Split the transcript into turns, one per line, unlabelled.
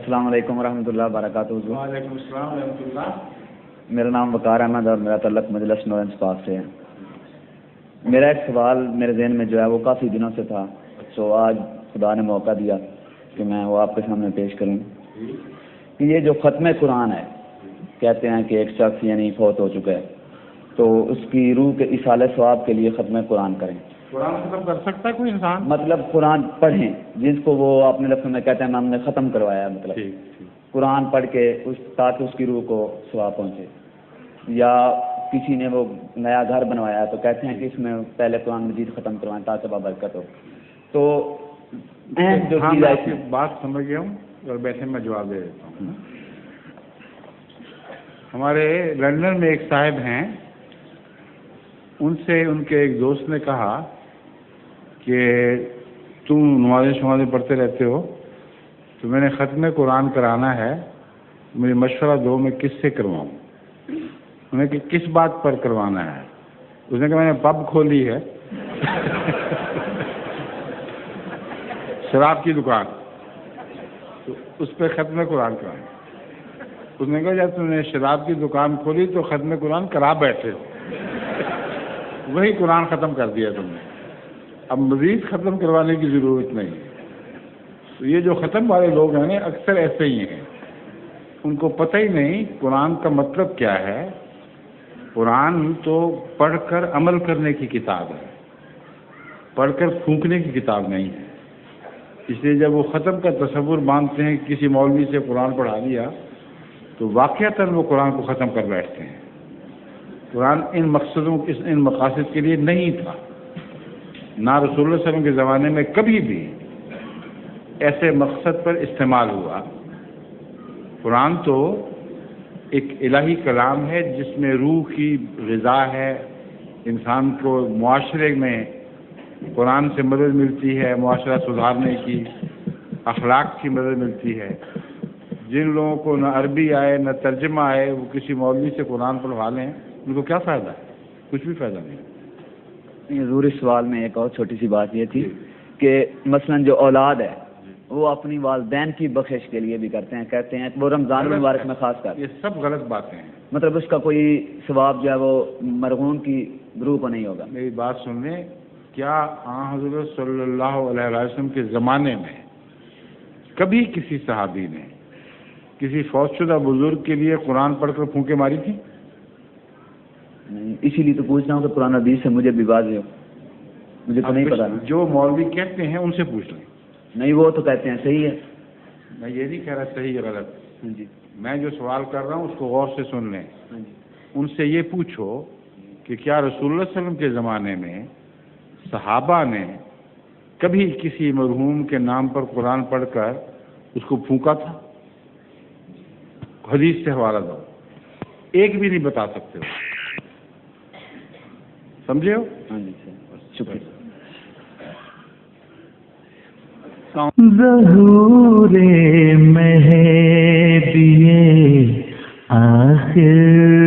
السلام علیکم ورحمۃ اللہ وبرکاتہ.
وعلیکم السلام ورحمۃ اللہ.
میرا نام وقار احمد اور میرا تعلق مجلس نور انصاف سے ہے. میرا ایک سوال میرے ذہن میں جو ہے وہ کافی دنوں سے تھا، تو آج خدا نے موقع دیا کہ میں وہ آپ کے سامنے پیش کروں کہ یہ جو ختم قرآن ہے، کہتے ہیں کہ ایک شخص یعنی فوت ہو چکا ہے تو اس کی روح کے ایصال ثواب کے لیے ختم قرآن کریں.
قرآن ختم کر سکتا ہے کوئی انسان؟
مطلب قرآن پڑھیں جس کو وہ اپنے لفظوں میں کہتے ہیں ہم نے ختم کروایا، مطلب قرآن پڑھ کے تاکہ اس کی روح کو ثواب پہنچے. یا کسی نے وہ نیا گھر بنوایا تو کہتے ہیں کہ اس میں پہلے قرآن مجید ختم کروائیں تاکہ بابرکت ہو. تو جو
میں آپ کی بات سمجھ گیا ہوں اور بیٹھے میں جواب دے دیتا ہوں. ہمارے لندن میں ایک صاحب ہیں، ان سے ان کے ایک دوست نے کہا کہ تم نمازیں پڑھتے رہتے ہو تو میں نے ختم قرآن کرانا ہے، مجھے مشورہ دو میں کس سے کرواؤں. انہوں نے کہ کس بات پر کروانا ہے؟ اس نے کہا میں نے پب کھولی ہے شراب کی دکان، تو اس پہ ختم قرآن کرانا. اس نے کہا جب تم نے شراب کی دکان کھولی تو ختم قرآن کرا بیٹھے ہو، وہی قرآن ختم کر دیا تم نے، اب مزید ختم کروانے کی ضرورت نہیں. تو یہ جو ختم والے لوگ ہیں نا اکثر ایسے ہی ہیں، ان کو پتہ ہی نہیں قرآن کا مطلب کیا ہے. قرآن تو پڑھ کر عمل کرنے کی کتاب ہے، پڑھ کر پھونکنے کی کتاب نہیں ہے. اس لیے جب وہ ختم کا تصور مانتے ہیں کہ کسی مولوی سے قرآن پڑھا دیا تو واقعتاً وہ قرآن کو ختم کر بیٹھتے ہیں. قرآن ان مقصدوں ان مقاصد کے لیے نہیں تھا، نہ رسول اللہ صلی اللہ علیہ وسلم کے زمانے میں کبھی بھی ایسے مقصد پر استعمال ہوا. قرآن تو ایک الہی کلام ہے جس میں روح کی غذا ہے. انسان کو معاشرے میں قرآن سے مدد ملتی ہے، معاشرہ سدھارنے کی، اخلاق کی مدد ملتی ہے. جن لوگوں کو نہ عربی آئے نہ ترجمہ آئے وہ کسی مولوی سے قرآن پڑھوا لیں، ان کو کیا فائدہ ہے؟ کچھ بھی فائدہ نہیں.
حضور اس سوال میں ایک اور چھوٹی سی بات یہ تھی کہ مثلا جو اولاد ہے وہ اپنی والدین کی بخشش کے لیے بھی کرتے ہیں، کہتے ہیں وہ رمضان المبارک میں خاص کر.
یہ سب غلط باتیں ہیں.
مطلب اس کا کوئی ثواب جو ہے وہ مرحوم کی روح کو نہیں ہوگا.
میری بات سن لیں، کیا حضرت صلی اللہ علیہ وسلم کے زمانے میں کبھی کسی صحابی نے کسی فوت شدہ بزرگ کے لیے قرآن پڑھ کر پھونکے ماری تھی؟
نہیں، اسی لیے تو پوچھ رہا ہوں کہ قرآن حدیث سے مجھے بھی واضح ہو، مجھے تو نہیں پتا.
جو مولوی کہتے ہیں ان سے پوچھ لیں.
نہیں، وہ تو کہتے ہیں صحیح ہے.
میں یہ نہیں کہہ رہا صحیح ہے غلط.
جی،
میں جو سوال کر رہا ہوں اس کو غور سے سن لیں.
جی.
ان سے یہ پوچھو کہ کیا رسول اللہ صلی اللہ علیہ وسلم کے زمانے میں صحابہ نے کبھی کسی مرحوم کے نام پر قرآن پڑھ کر اس کو پھونکا تھا؟ حدیث سے حوالہ دو. ایک بھی نہیں بتا سکتے ہو. سمجھے ہو؟
ہاں جی، شکریہ.
ظہور مہدی آخر